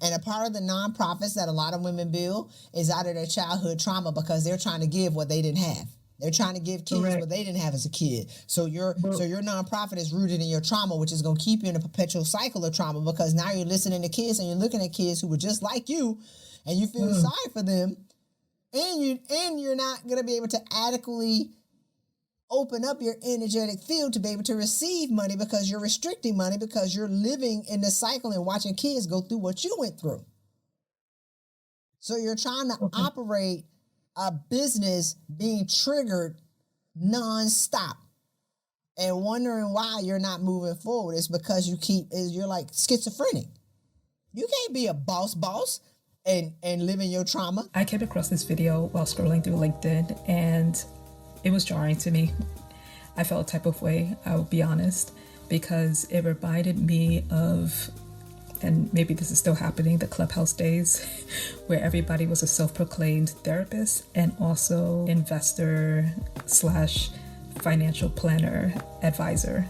And a part of the nonprofits that a lot of women build is out of their childhood trauma because they're trying to give what they didn't have. They're trying to give kids what they didn't have as a kid. So your nonprofit is rooted in your trauma, which is going to keep you in a perpetual cycle of trauma because now you're listening to kids and you're looking at kids who were just like you and you feel sorry for them. And you're not going to be able to adequately open up your energetic field to be able to receive money because you're restricting money because you're living in the cycle and watching kids go through what you went through. So you're trying to operate a business being triggered nonstop and wondering why you're not moving forward. It's because you're like schizophrenic. You can't be a boss and live in your trauma. I came across this video while scrolling through LinkedIn and it was jarring to me. I felt a type of way, I will be honest, because it reminded me of, and maybe this is still happening, the Clubhouse days where everybody was a self-proclaimed therapist and also investor / financial planner advisor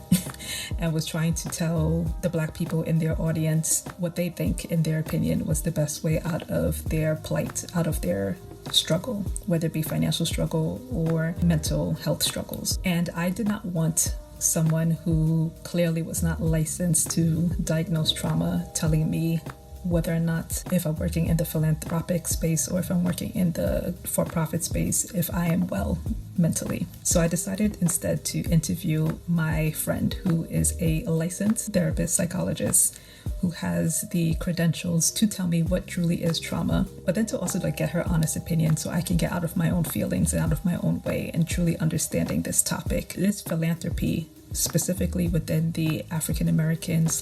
and was trying to tell the Black people in their audience what they think, in their opinion, was the best way out of their plight, out of their struggle, whether it be financial struggle or mental health struggles. And I did not want someone who clearly was not licensed to diagnose trauma telling me whether or not, if I'm working in the philanthropic space or if I'm working in the for-profit space, if I am well mentally. So I decided instead to interview my friend who is a licensed therapist, psychologist, who has the credentials to tell me what truly is trauma, but then to also get her honest opinion so I can get out of my own feelings and out of my own way and truly understanding this topic. Is philanthropy, specifically within the African American /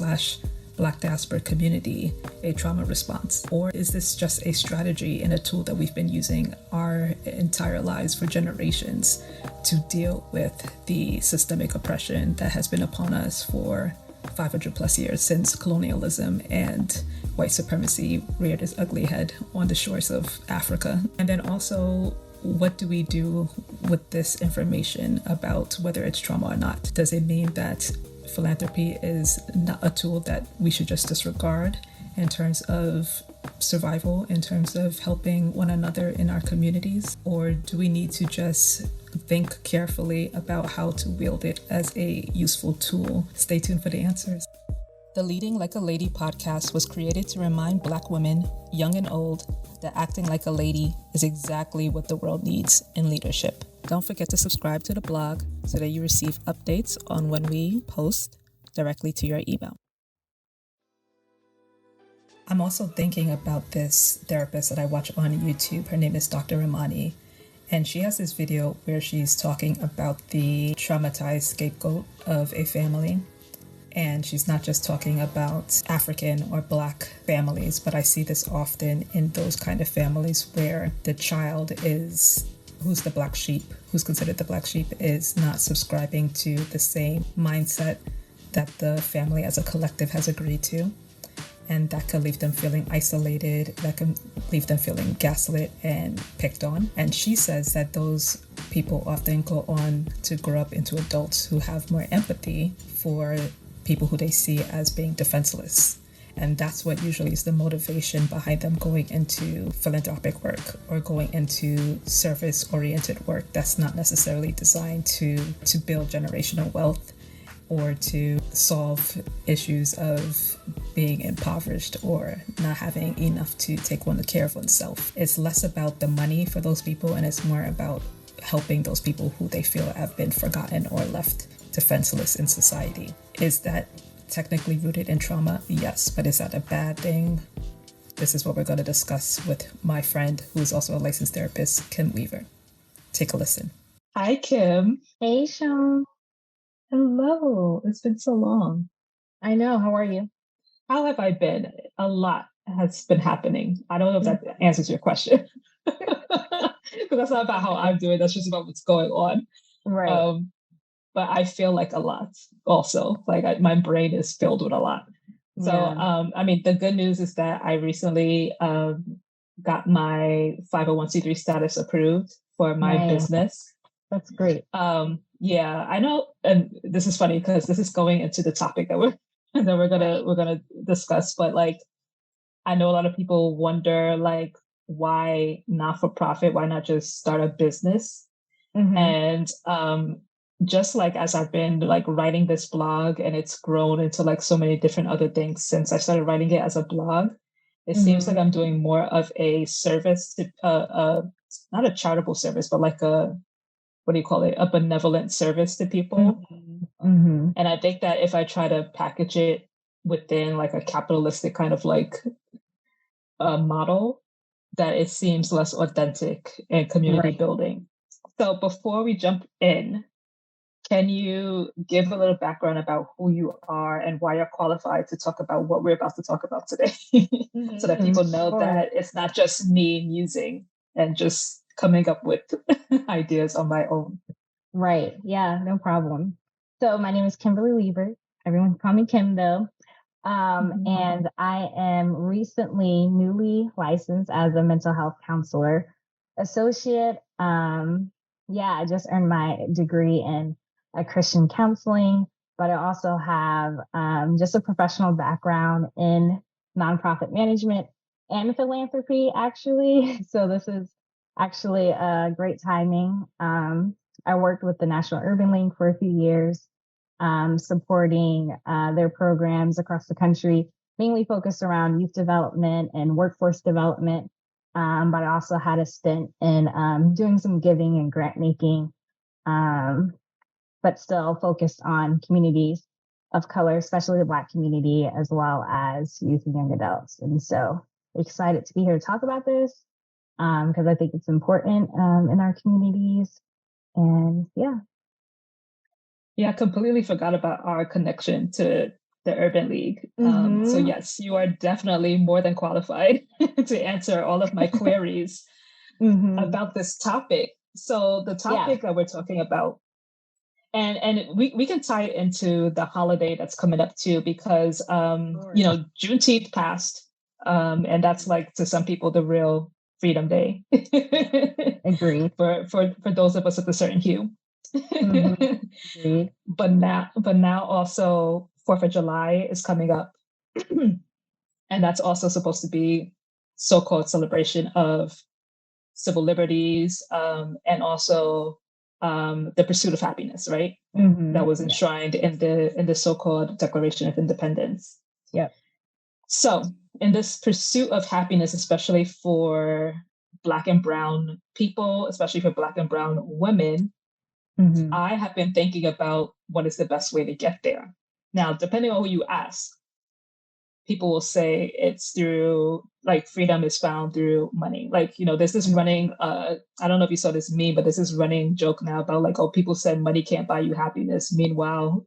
Black diaspora community, a trauma response? Or is this just a strategy and a tool that we've been using our entire lives for generations to deal with the systemic oppression that has been upon us for 500 plus years since colonialism and white supremacy reared its ugly head on the shores of Africa? And then also, what do we do with this information about whether it's trauma or not? Does it mean that philanthropy is not a tool that we should just disregard in terms of survival, in terms of helping one another in our communities? Or do we need to just think carefully about how to wield it as a useful tool? Stay tuned for the answers. The Leading Like a Lady podcast was created to remind Black women, young and old, that acting like a lady is exactly what the world needs in leadership. Don't forget to subscribe to the blog so that you receive updates on when we post directly to your email. I'm also thinking about this therapist that I watch on YouTube. Her name is Dr. Ramani. And she has this video where she's talking about the traumatized scapegoat of a family. And she's not just talking about African or Black families, but I see this often in those kind of families where the child who's the black sheep, who's considered the black sheep, is not subscribing to the same mindset that the family as a collective has agreed to. And that can leave them feeling isolated, that can leave them feeling gaslit and picked on. And she says that those people often go on to grow up into adults who have more empathy for people who they see as being defenseless. And that's what usually is the motivation behind them going into philanthropic work or going into service-oriented work that's not necessarily designed to build generational wealth or to solve issues of being impoverished or not having enough to take care of oneself. It's less about the money for those people and it's more about helping those people who they feel have been forgotten or left defenseless in society. Is that technically rooted in trauma? Yes, but is that a bad thing? This is what we're going to discuss with my friend, who is also a licensed therapist, Kim Weaver. Take a listen. Hi, Kim. Hey, Sean. Hello. It's been so long. I know. How are you? How have I been? A lot has been happening. I don't know if that answers your question. Because that's not about how I'm doing. That's just about what's going on. Right. But I feel like a lot also. Like my brain is filled with a lot. So, the good news is that I recently got my 501c3 status approved for my business. That's great. Yeah, I know. And this is funny because this is going into the topic that we're gonna discuss. But like, I know a lot of people wonder, like, why not for profit? Why not just start a business? And just like as I've been like writing this blog and it's grown into like so many different other things since I started writing it as a blog, it seems like I'm doing more of a service to not a charitable service, but like a, what do you call it? A benevolent service to people. And I think that if I try to package it within like a capitalistic kind of like a model, that it seems less authentic and community building. So before we jump in, can you give a little background about who you are and why you're qualified to talk about what we're about to talk about today? So that people know that it's not just me musing and just coming up with ideas on my own. Right. Yeah, no problem. So my name is Kimberly Weaver. Everyone can call me Kim though. And I am newly licensed as a mental health counselor associate. I just earned my degree in Christian counseling, but I also have just a professional background in nonprofit management and philanthropy, actually. So this is actually a great timing. I worked with the National Urban League for a few years, supporting their programs across the country, mainly focused around youth development and workforce development. But I also had a stint in doing some giving and grant making, but still focused on communities of color, especially the Black community, as well as youth and young adults. And so excited to be here to talk about this because I think it's important in our communities. And yeah. Yeah, I completely forgot about our connection to the Urban League. So yes, you are definitely more than qualified to answer all of my queries about this topic. So the topic that we're talking about, and we can tie it into the holiday that's coming up too, because Juneteenth passed, and that's like to some people the real Freedom Day. Agreed. For those of us of a certain hue. Agreed. But now also 4th of July is coming up. And that's also supposed to be so-called celebration of civil liberties, and also the pursuit of happiness, right? That was enshrined in the so-called Declaration of Independence. Yep. So in this pursuit of happiness, especially for Black and Brown people, especially for Black and Brown women, I have been thinking about what is the best way to get there. Now, depending on who you ask, people will say it's through, like, freedom is found through money. Like, there's this running, I don't know if you saw this meme, but there's this running joke now about like, oh, people said money can't buy you happiness. Meanwhile,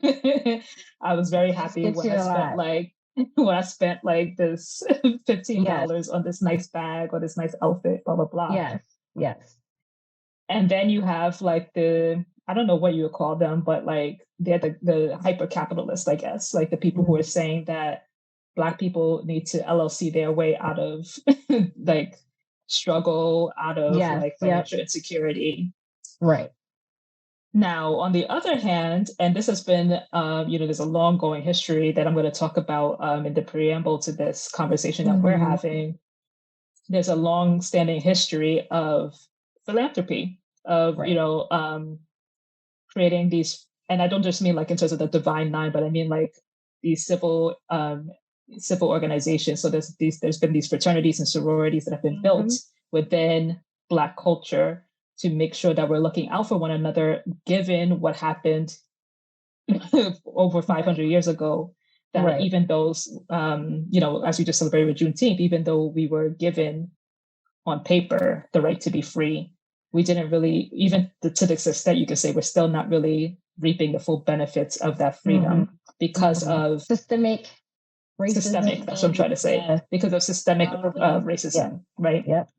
I was very happy when I spent like this $15 on this nice bag or this nice outfit, blah, blah, blah. Yes. And then you have like I don't know what you would call them, but like they're the hyper capitalists, I guess, like the people who are saying that Black people need to LLC their way out of like struggle, out of like financial insecurity. Right. Now, on the other hand, and this has been, there's a long going history that I'm going to talk about in the preamble to this conversation that we're having. There's a long standing history of philanthropy, of creating these, and I don't just mean like in terms of the Divine Nine, but I mean like these civil organizations. So there's been these fraternities and sororities that have been built within Black culture to make sure that we're looking out for one another, given what happened over 500 years ago. That even those, as we just celebrated Juneteenth, even though we were given on paper the right to be free, we didn't really, even to the extent you could say, we're still not really reaping the full benefits of that freedom because of systemic racism. Systemic, that's what I'm trying to say. Because of systemic racism, right? Yep.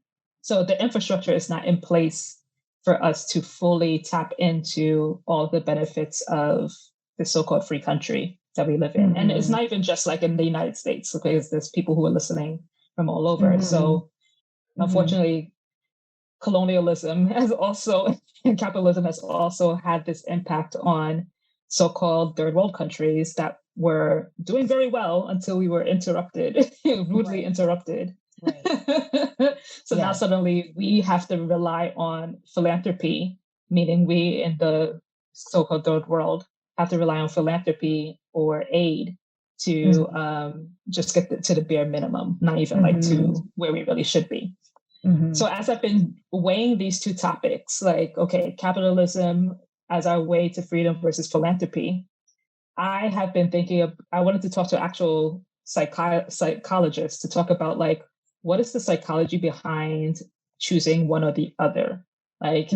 So the infrastructure is not in place for us to fully tap into all the benefits of the so-called free country that we live in. And it's not even just like in the United States, because there's people who are listening from all over. So unfortunately, colonialism has also, and capitalism has also had this impact on so-called third world countries that were doing very well until we were interrupted, rudely interrupted. Right. So now suddenly we have to rely on philanthropy, meaning we in the so-called third world have to rely on philanthropy or aid to just get to the bare minimum, not even like to where we really should be. So as I've been weighing these two topics, like, okay, capitalism as our way to freedom versus philanthropy, I have been thinking I wanted to talk to actual psychologists to talk about like, what is the psychology behind choosing one or the other? Like,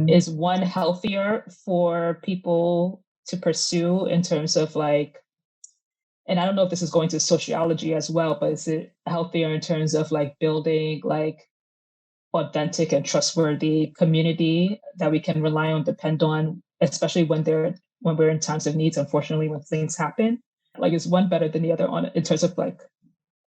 is one healthier for people to pursue in terms of like, and I don't know if this is going to sociology as well, but is it healthier in terms of like building like authentic and trustworthy community that we can rely on, depend on, especially when we're in times of needs, unfortunately, when things happen? Like, is one better than the other in terms of like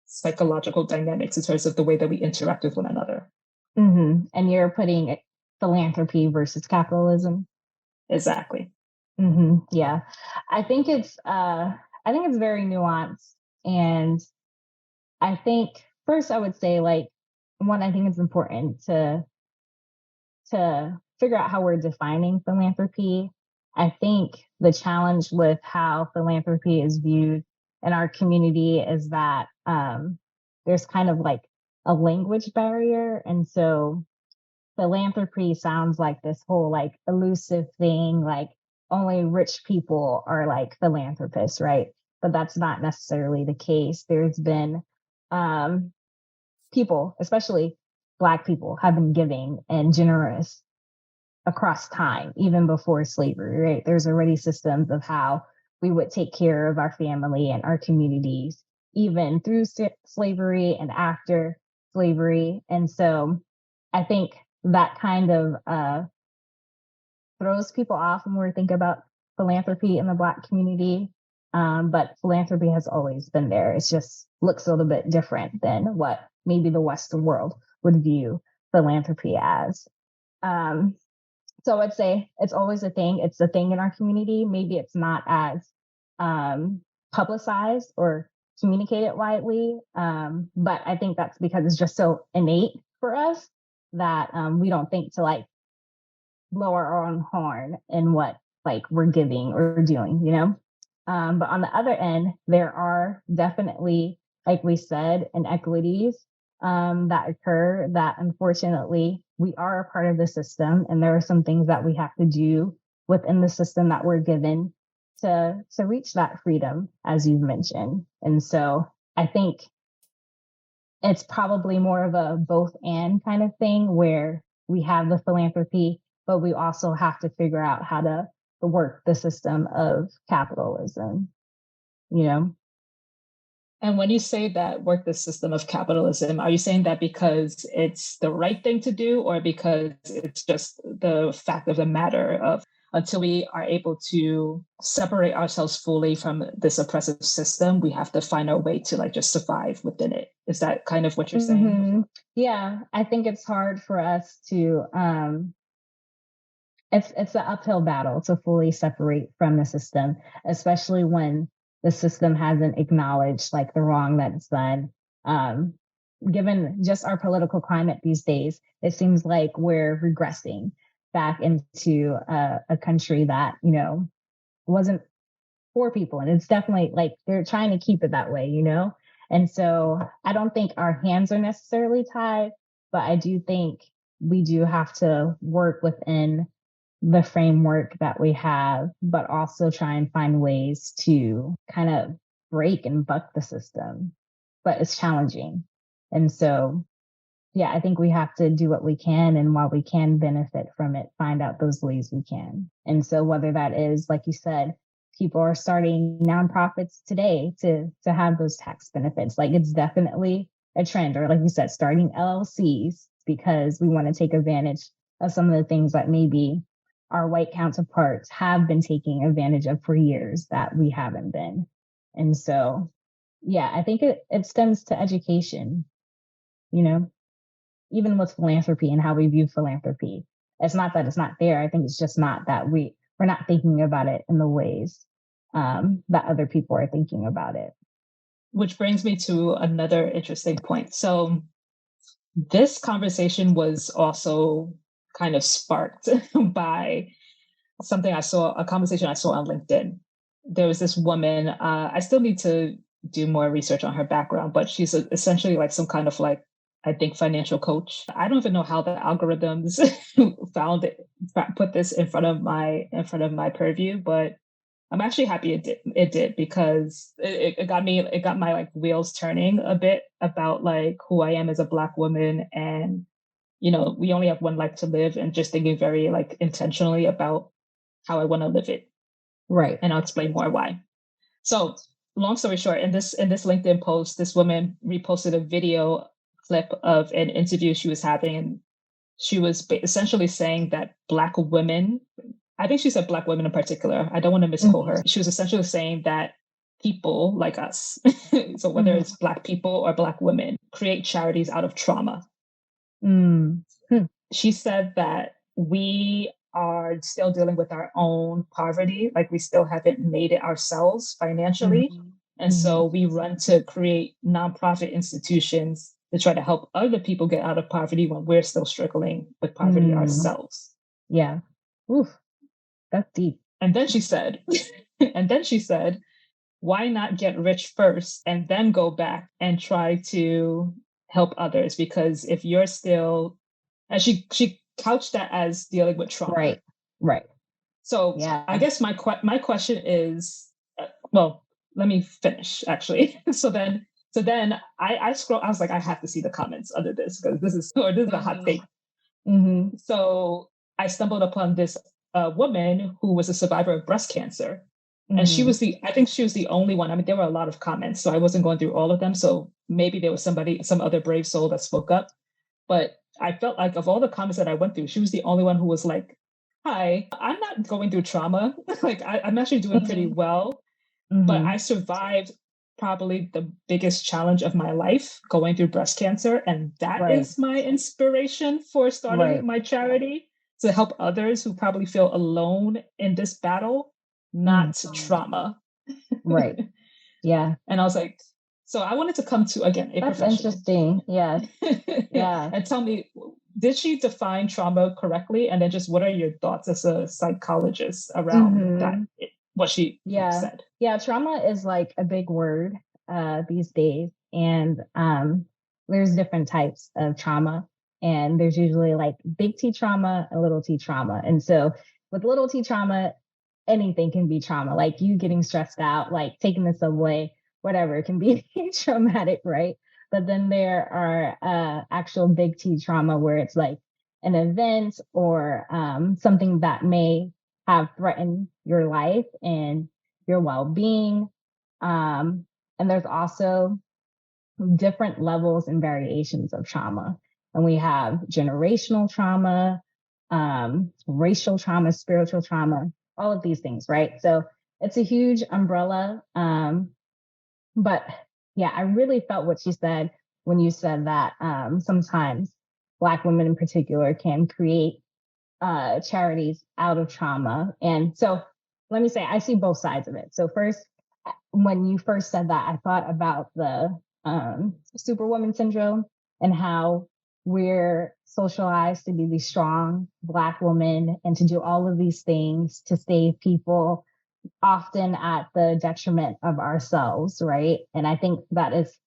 psychological dynamics, in terms of the way that we interact with one another? And you're putting philanthropy versus capitalism? Exactly. Yeah. I think it's very nuanced. And I think first I would say like, one, I think it's important to figure out how we're defining philanthropy. I think the challenge with how philanthropy is viewed in our community is that there's kind of like a language barrier. And so philanthropy sounds like this whole like elusive thing, like only rich people are like philanthropists, right? But that's not necessarily the case. There's been people, especially Black people, have been giving and generous across time, even before slavery, right? There's already systems of how we would take care of our family and our communities, even through slavery and after slavery. And so I think that kind of throws people off when we think about philanthropy in the Black community. But philanthropy has always been there. It just looks a little bit different than what maybe the Western world would view philanthropy as. So I'd say it's always a thing. It's a thing in our community. Maybe it's not as publicized or communicated widely. But I think that's because it's just so innate for us that we don't think to like blow our own horn in what like we're giving or doing, you know? But on the other end, there are definitely, like we said, inequities that occur that unfortunately we are a part of the system. And there are some things that we have to do within the system that we're given to reach that freedom, as you've mentioned. And so I think it's probably more of a both and kind of thing where we have the philanthropy, but we also have to figure out how to work the system of capitalism, you know? And when you say that work the system of capitalism, are you saying that because it's the right thing to do, or because it's just the fact of the matter of until we are able to separate ourselves fully from this oppressive system, we have to find our way to like just survive within it? Is that kind of what you're saying? Yeah, I think it's hard for us to it's an uphill battle to fully separate from the system, especially when the system hasn't acknowledged like the wrong that's done. Given just our political climate these days, it seems like we're regressing back into a country that, you know, wasn't for people. And it's definitely like they're trying to keep it that way, you know? And so I don't think our hands are necessarily tied, but I do think we do have to work within the framework that we have, but also try and find ways to kind of break and buck the system. But it's challenging. And so, yeah, I think we have to do what we can. And while we can benefit from it, find out those ways we can. And so whether that is, like you said, people are starting nonprofits today to have those tax benefits. Like it's definitely a trend, or like you said, starting LLCs because we want to take advantage of some of the things that maybe our white counterparts have been taking advantage of for years that we haven't been. And so, yeah, I think it stems to education, you know, even with philanthropy and how we view philanthropy. It's not that it's not there. I think it's just not that we're not thinking about it in the ways that other people are thinking about it. Which brings me to another interesting point. So this conversation was also kind of sparked by a conversation I saw on LinkedIn. There was this woman, I still need to do more research on her background, but she's essentially like some kind of like, I think, financial coach. I don't even know how the algorithms put this in front of my purview, but I'm actually happy it did because it got my like wheels turning a bit about like who I am as a Black woman, and we only have one life to live, and just thinking very like intentionally about how I want to live it. Right. And I'll explain more why. So long story short, in this LinkedIn post, this woman reposted a video clip of an interview she was having, and she was essentially saying that Black women, I think she said Black women in particular, I don't want to misquote her. She was essentially saying that people like us, so whether it's Black people or Black women, create charities out of trauma. She said that we are still dealing with our own poverty, like we still haven't made it ourselves financially. And so we run to create nonprofit institutions to try to help other people get out of poverty when we're still struggling with poverty ourselves. Yeah. Oof. That's deep. And then she said, why not get rich first and then go back and try to help others? Because if you're still, and she couched that as dealing with trauma. Right. So yeah. I guess my question is, well, let me finish actually. So then I scroll. I was like, I have to see the comments under this because this is a hot take. So I stumbled upon this woman who was a survivor of breast cancer. And I think she was the only one. I mean, there were a lot of comments, so I wasn't going through all of them. So maybe there was some other brave soul that spoke up. But I felt like of all the comments that I went through, she was the only one who was like, hi, I'm not going through trauma. Like I'm actually doing pretty well, but I survived probably the biggest challenge of my life, going through breast cancer. And that is my inspiration for starting my charity, to help others who probably feel alone in this battle, not trauma. Right. Yeah. And I was like, so I wanted to come to, again, a That's professional. interesting. Yeah. Yeah. And tell me, did she define trauma correctly? And then just what are your thoughts as a psychologist around that, what she said? Yeah, trauma is like a big word these days. And there's different types of trauma. And there's usually like big T trauma and little t trauma. And so with little t trauma, anything can be trauma, like you getting stressed out, like taking the subway, whatever, it can be traumatic, right? But then there are actual big T trauma where it's like an event or something that may have threatened your life and your well-being. And there's also different levels and variations of trauma. And we have generational trauma, racial trauma, spiritual trauma, all of these things, right? So it's a huge umbrella. But yeah, I really felt what you said when you said that sometimes Black women in particular can create charities out of trauma. And so let me say, I see both sides of it. So first, when you first said that, I thought about the Superwoman syndrome and how we're socialized to be these strong Black women and to do all of these things to save people, often at the detriment of ourselves, right? And I think that is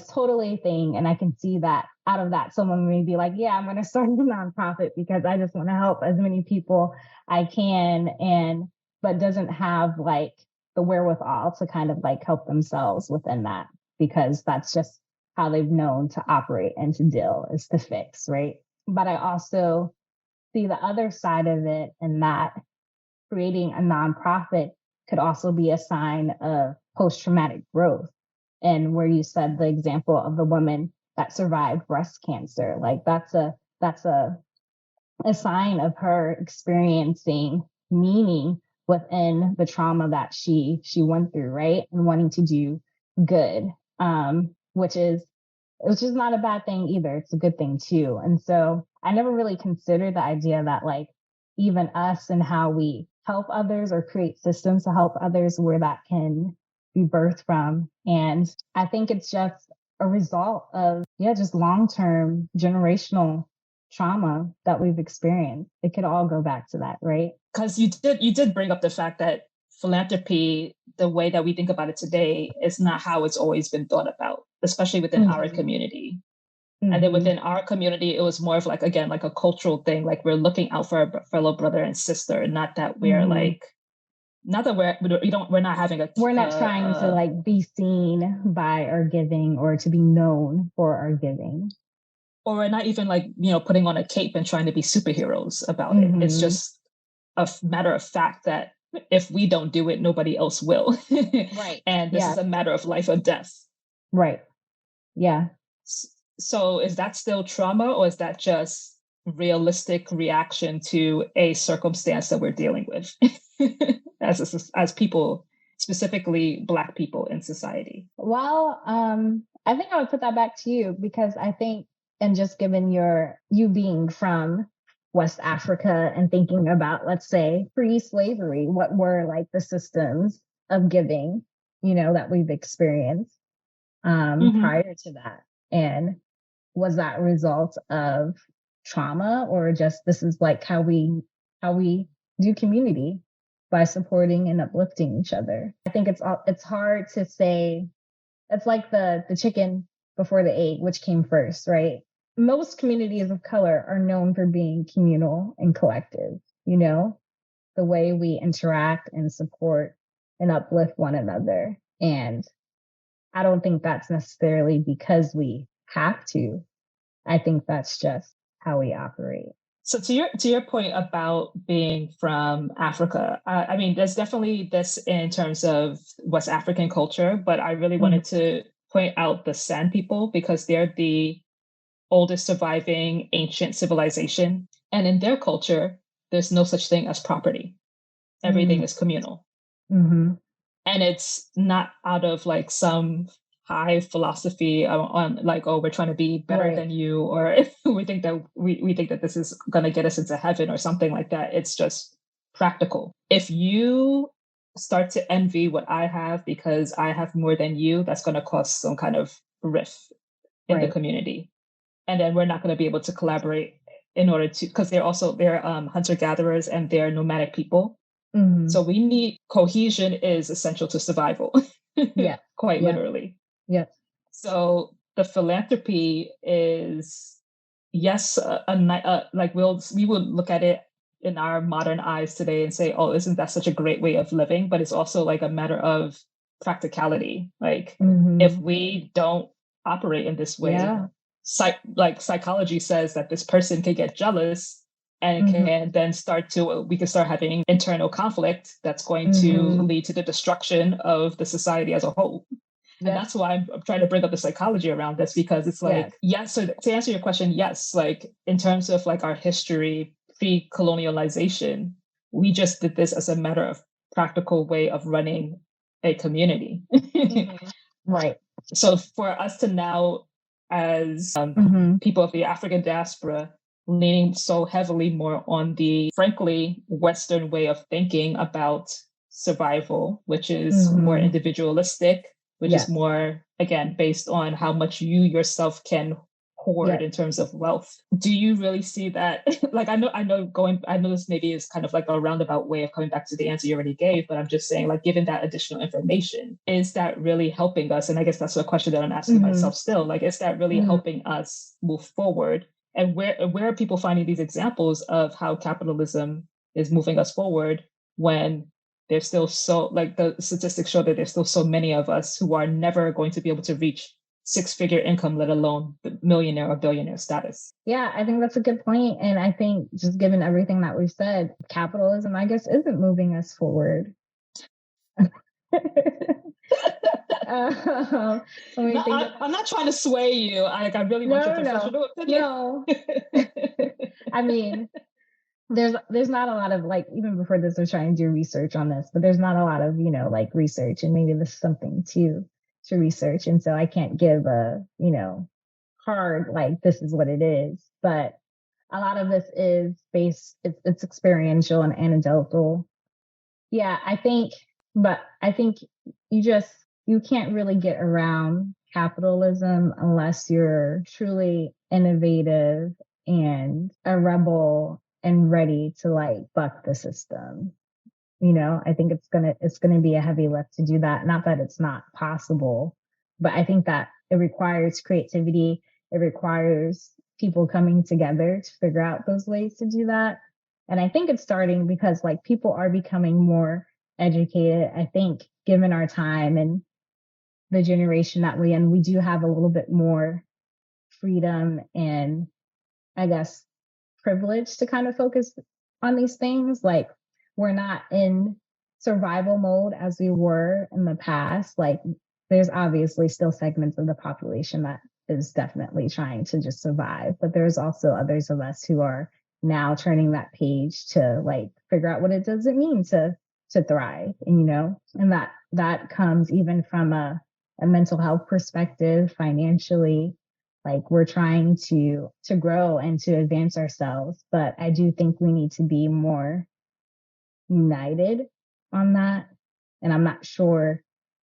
totally a thing. And I can see that out of that, someone may be like, yeah, I'm going to start a nonprofit because I just want to help as many people I can, but doesn't have like the wherewithal to kind of like help themselves within that, because that's just how they've known to operate and to deal, is to fix, right? But I also see the other side of it, and that creating a nonprofit could also be a sign of post-traumatic growth. And where you said the example of the woman that survived breast cancer, like that's a sign of her experiencing meaning within the trauma that she went through, right? And wanting to do good, which is not a bad thing either. It's a good thing too. And so I never really considered the idea that like even us and how we help others or create systems to help others where that can be birthed from. And I think it's just a result of, just long-term generational trauma that we've experienced. It could all go back to that, right? Because you did bring up the fact that philanthropy, the way that we think about it today, is not how it's always been thought about, especially within our community. And then within our community, it was more of like, again, like a cultural thing. Like we're looking out for our fellow brother and sister, not that we're like, not that we're not having a, we're not trying to like be seen by our giving or to be known for our giving. Or we're not even like, putting on a cape and trying to be superheroes about it. It's just a matter of fact that if we don't do it, nobody else will. Right. And this is a matter of life or death. Right. Yeah. So is that still trauma, or is that just realistic reaction to a circumstance that we're dealing with as people, specifically Black people in society? Well, I think I would put that back to you, because I think, and just given you being from West Africa and thinking about, let's say, pre-slavery, what were like the systems of giving, that we've experienced prior to that? And was that a result of trauma, or just this is like how we do community, by supporting and uplifting each other? I think it's hard to say. It's like the chicken before the egg, which came first, right? Most communities of color are known for being communal and collective, the way we interact and support and uplift one another. And I don't think that's necessarily because we have to. I think that's just how we operate. So to your point about being from Africa, I mean, there's definitely this in terms of West African culture, but I really wanted to point out the San people, because they're the oldest surviving ancient civilization. And in their culture, there's no such thing as property. Everything is communal. And it's not out of like some high philosophy on like, oh, we're trying to be better than you, or we think that this is going to get us into heaven or something like that. It's just practical. If you start to envy what I have because I have more than you, that's going to cause some kind of rift in the community. And then we're not going to be able to collaborate in order to, because they're hunter-gatherers and they're nomadic people. So we need cohesion is essential to survival. Quite literally. Yeah. So the philanthropy is, yes, like we would look at it in our modern eyes today and say, oh, isn't that such a great way of living? But it's also like a matter of practicality. Like if we don't operate in this way, psychology says that this person can get jealous and can then we can start having internal conflict that's going to lead to the destruction of the society as a whole. And that's why I'm trying to bring up the psychology around this, because it's like, yes. So to answer your question, yes, like in terms of like our history, pre-colonialization, we just did this as a matter of practical way of running a community. Right. So for us to now, as people of the African diaspora, leaning so heavily more on the, frankly, Western way of thinking about survival, which is more individualistic, which is more, again, based on how much you yourself can hoard in terms of wealth. Do you really see that? Like, I know this maybe is kind of like a roundabout way of coming back to the answer you already gave, but I'm just saying, like, given that additional information, is that really helping us? And I guess that's a question that I'm asking myself still. Like, is that really helping us move forward? And where are people finding these examples of how capitalism is moving us forward when there's still so, like the statistics show that there's still so many of us who are never going to be able to reach six-figure income, let alone the millionaire or billionaire status? Yeah, I think that's a good point. And I think just given everything that we've said, capitalism, I guess, isn't moving us forward. I'm not trying to sway you. I really want your professional opinion. No. I mean, there's not a lot of, like, even before this, I was trying to do research on this, but there's not a lot of, like research, and maybe there's something to research. And so I can't give a, hard, like, this is what it is. But a lot of this is based, it's experiential and anecdotal. Yeah, but I think you can't really get around capitalism unless you're truly innovative and a rebel and ready to like buck the system. I think it's gonna be a heavy lift to do that. Not that it's not possible, but I think that it requires creativity. It requires people coming together to figure out those ways to do that. And I think it's starting because like people are becoming more educated. I think given our time and the generation that we're in, we do have a little bit more freedom and I guess privilege to kind of focus on these things. Like we're not in survival mode as we were in the past. Like there's obviously still segments of the population that is definitely trying to just survive, but there's also others of us who are now turning that page to like figure out what it does it mean to thrive. And that comes even from a mental health perspective, financially, like we're trying to grow and to advance ourselves, but I do think we need to be more united on that. And I'm not sure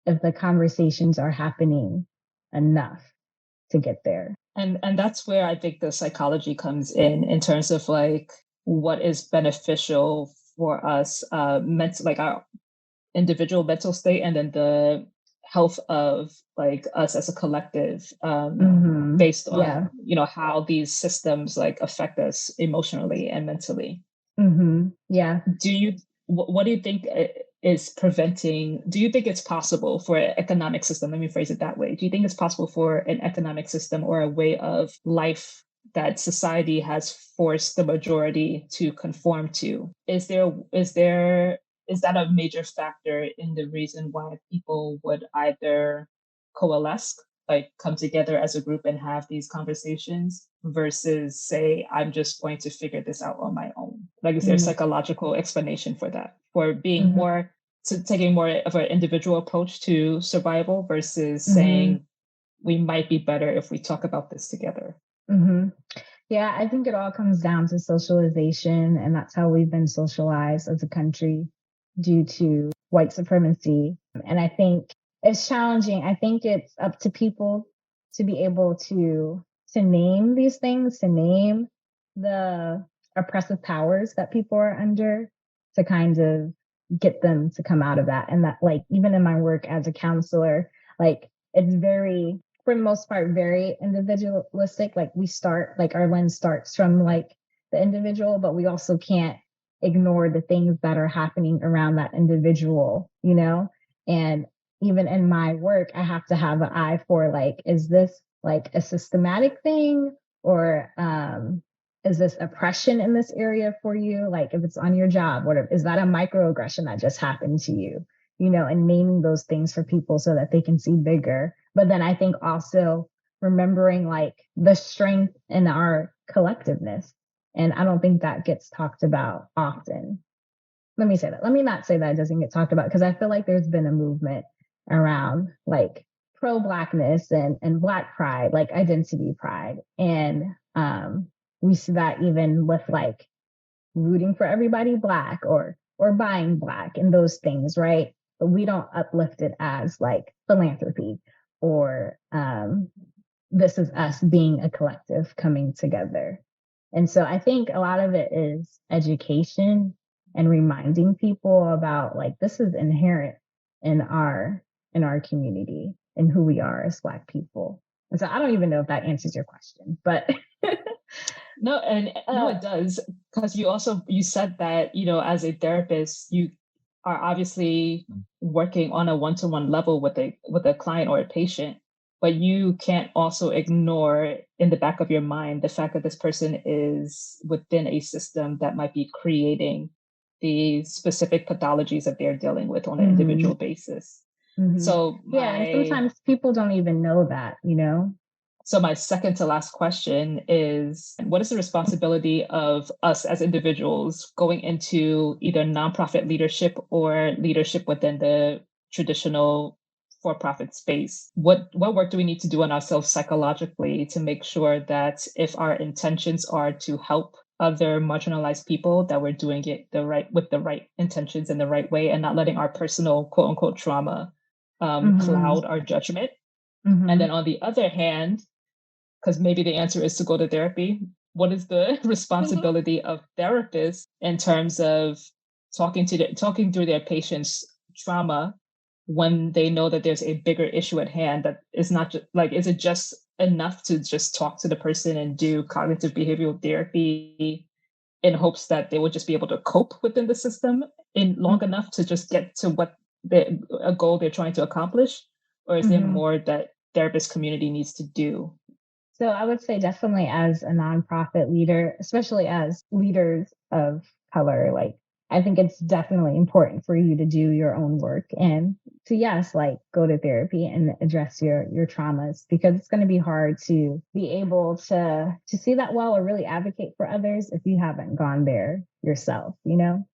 if the conversations are happening enough to get there. And that's where I think the psychology comes in terms of like what is beneficial for us, like our individual mental state, and then the health of like us as a collective, based on how these systems like affect us emotionally and mentally. Yeah. What do you think is preventing? Do you think it's possible for an economic system? Let me phrase it that way. Do you think it's possible for an economic system or a way of life that society has forced the majority to conform to? Is that a major factor in the reason why people would either coalesce, like come together as a group and have these conversations, versus say, I'm just going to figure this out on my own? Like, is there a psychological explanation for that? For being taking more of an individual approach to survival versus saying, we might be better if we talk about this together? Yeah, I think it all comes down to socialization, and that's how we've been socialized as a country due to white supremacy. And I think it's challenging. I think it's up to people to be able to name these things, to name the oppressive powers that people are under, to kind of get them to come out of that. And that, like, even in my work as a counselor, like, it's very, for the most part, very individualistic. Like our lens starts from like the individual, but we also can't ignore the things that are happening around that individual, And even in my work, I have to have an eye for like, is this like a systematic thing, or is this oppression in this area for you? Like if it's on your job, is that a microaggression that just happened to you? And naming those things for people so that they can see bigger. But then I think also remembering like the strength in our collectiveness. And I don't think that gets talked about often. Let me say that. Let me not say that it doesn't get talked about, because I feel like there's been a movement around like pro-Blackness and Black pride, like identity pride. And we see that even with like rooting for everybody Black or buying Black and those things, right? But we don't uplift it as like philanthropy or this is us being a collective coming together. And so I think a lot of it is education and reminding people about like this is inherent in our community and who we are as Black people. And so I don't even know if that answers your question, but No, it does, because you said that, as a therapist, you are obviously working on a one-to-one level with a client or a patient, but you can't also ignore in the back of your mind the fact that this person is within a system that might be creating the specific pathologies that they're dealing with on an individual basis. So and sometimes people don't even know that, So my second to last question is, what is the responsibility of us as individuals going into either nonprofit leadership or leadership within the traditional for-profit space? What work do we need to do on ourselves psychologically to make sure that if our intentions are to help other marginalized people that we're doing it with the right intentions in the right way, and not letting our personal quote unquote trauma cloud our judgment. And then on the other hand, because maybe the answer is to go to therapy, what is the responsibility of therapists in terms of talking through their patients' trauma when they know that there's a bigger issue at hand that is not just like, is it just enough to just talk to the person and do cognitive behavioral therapy in hopes that they will just be able to cope within the system in long enough to just get to a goal they're trying to accomplish? Or is there more that therapist community needs to do? So I would say definitely as a nonprofit leader, especially as leaders of color, like I think it's definitely important for you to do your own work and to, yes, like go to therapy and address your traumas, because it's going to be hard to be able to see that well or really advocate for others if you haven't gone there yourself, you know?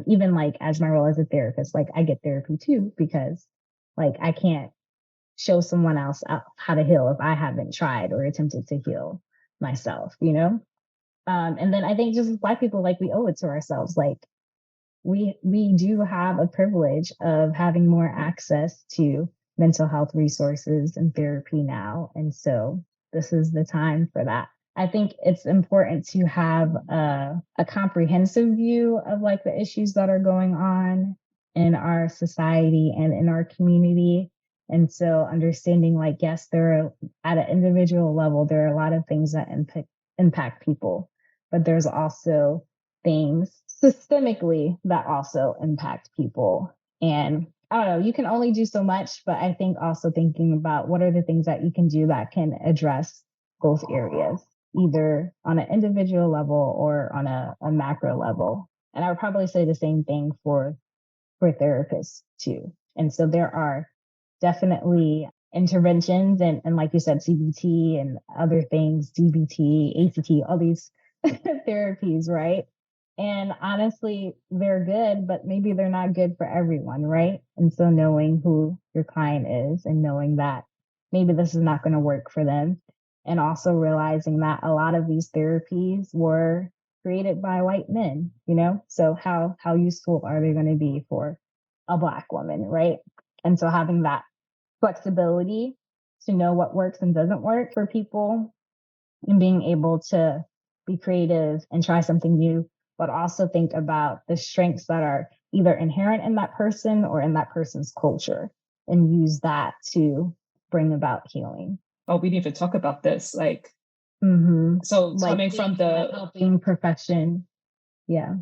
Even like as my role as a therapist, like I get therapy too, because like I can't show someone else how to heal if I haven't tried or attempted to heal myself, you know? And then I think just as Black people, like we owe it to ourselves. Like we do have a privilege of having more access to mental health resources and therapy now. And so this is the time for that. I think it's important to have a comprehensive view of like the issues that are going on in our society and in our community. And so understanding like, yes, there are at an individual level, there are a lot of things that impact people, but there's also things systemically that also impact people. And I don't know, you can only do so much, but I think also thinking about what are the things that you can do that can address both areas, either on an individual level or on a macro level. And I would probably say the same thing for therapists too. And so there are definitely interventions and like you said, CBT and other things, DBT, ACT, all these therapies, right? And honestly, they're good, but maybe they're not good for everyone, right? And so knowing who your client is and knowing that maybe this is not going to work for them. And also realizing that a lot of these therapies were created by white men, you know? So how useful are they going to be for a Black woman, right? And so having that flexibility to know what works and doesn't work for people and being able to be creative and try something new, but also think about the strengths that are either inherent in that person or in that person's culture and use that to bring about healing. Oh, we need to talk about this. Like, so like coming from the helping profession. Yeah.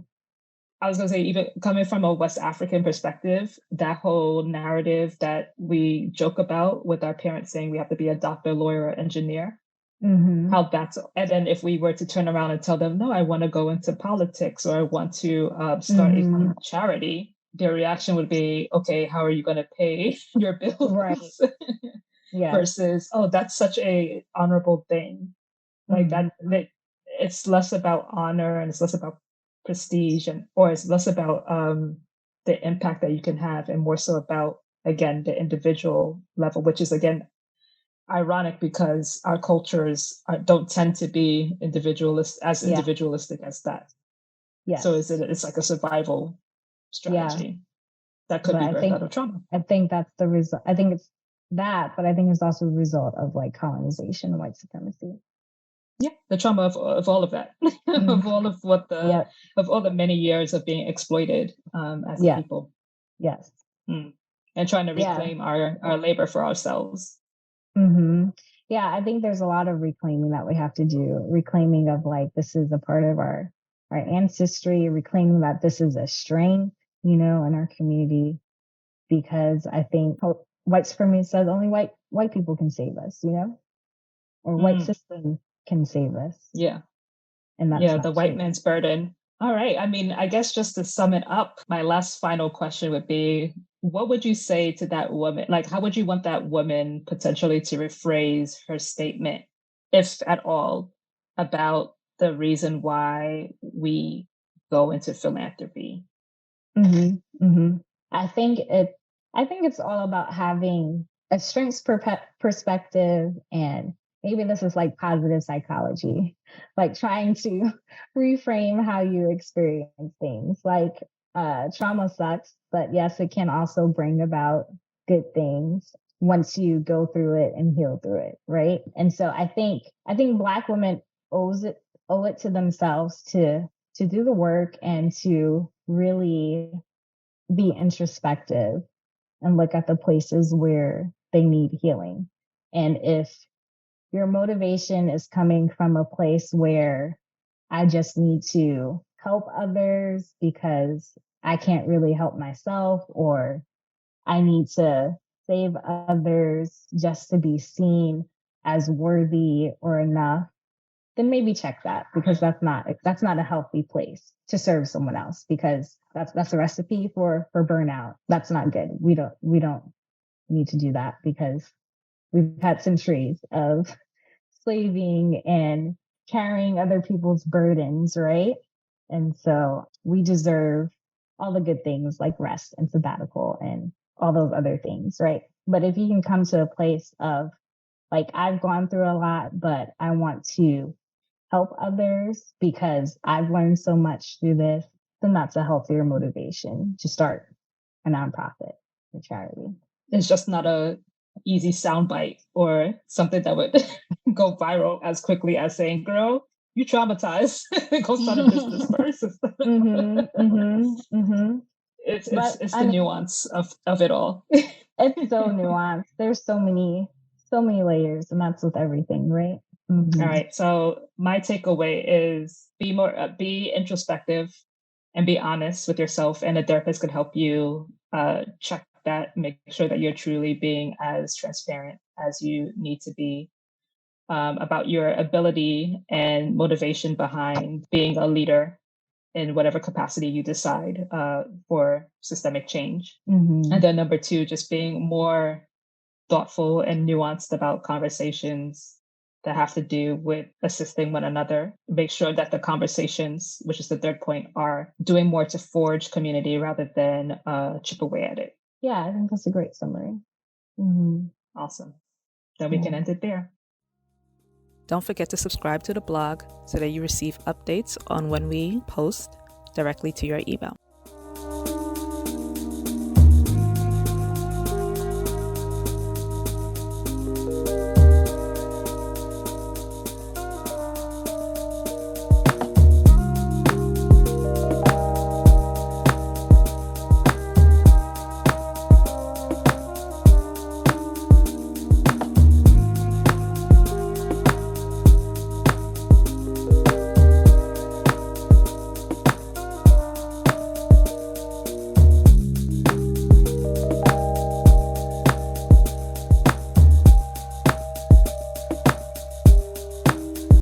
I was going to say, even coming from a West African perspective, that whole narrative that we joke about with our parents saying we have to be a doctor, lawyer, or engineer, how that's, and then if we were to turn around and tell them, no, I want to go into politics or I want to start a charity, their reaction would be, okay, how are you going to pay your bills? Right. Yeah. Versus, oh, that's such a honorable thing. Like that it's less about honor and it's less about prestige or it's less about the impact that you can have and more so about, again, the individual level, which is, again, ironic because our cultures don't tend to be individualistic as that. Yeah. So it's like a survival strategy that could be birthed out of trauma. I think that's the result. I think it's that, but I think it's also a result of like colonization and white supremacy. Yeah, the trauma of all of that, of all of of all the many years of being exploited as a people. Yes. And trying to reclaim our labor for ourselves. Yeah, I think there's a lot of reclaiming that we have to do. Reclaiming of like, this is a part of our ancestry, reclaiming that this is a strength, you know, in our community. Because I think white supremacy says only white people can save us, you know, or white system can save us. Yeah. And that's the white man's burden. All right. I mean, I guess just to sum it up, my last final question would be, what would you say to that woman? Like, how would you want that woman potentially to rephrase her statement, if at all, about the reason why we go into philanthropy? I think it's all about having a strengths perspective and maybe this is like positive psychology, like trying to reframe how you experience things. Like trauma sucks, but yes, it can also bring about good things once you go through it and heal through it, right? And so I think Black women owe it to themselves to do the work and to really be introspective and look at the places where they need healing. And if your motivation is coming from a place where I just need to help others because I can't really help myself, or I need to save others just to be seen as worthy or enough, then maybe check that, because that's not a healthy place to serve someone else, because that's a recipe for burnout. That's not good. We don't need to do that, because we've had centuries of slaving and carrying other people's burdens, right? And so we deserve all the good things like rest and sabbatical and all those other things, right? But if you can come to a place of like, I've gone through a lot, but I want to help others because I've learned so much through this, then that's a healthier motivation to start a nonprofit, a charity. It's just not a easy soundbite or something that would go viral as quickly as saying, girl, you traumatized. Go start a business first. It's the nuance of it all. It's so nuanced. There's so many layers, and that's with everything, right? All right. So my takeaway is be introspective and be honest with yourself, and a therapist could help you check that, make sure that you're truly being as transparent as you need to be about your ability and motivation behind being a leader in whatever capacity you decide for systemic change. And then number 2, just being more thoughtful and nuanced about conversations that have to do with assisting one another. Make sure that the conversations, which is the third point, are doing more to forge community rather than chip away at it. Yeah, I think that's a great summary. Awesome. Then we can end it there. Don't forget to subscribe to the blog so that you receive updates on when we post directly to your email.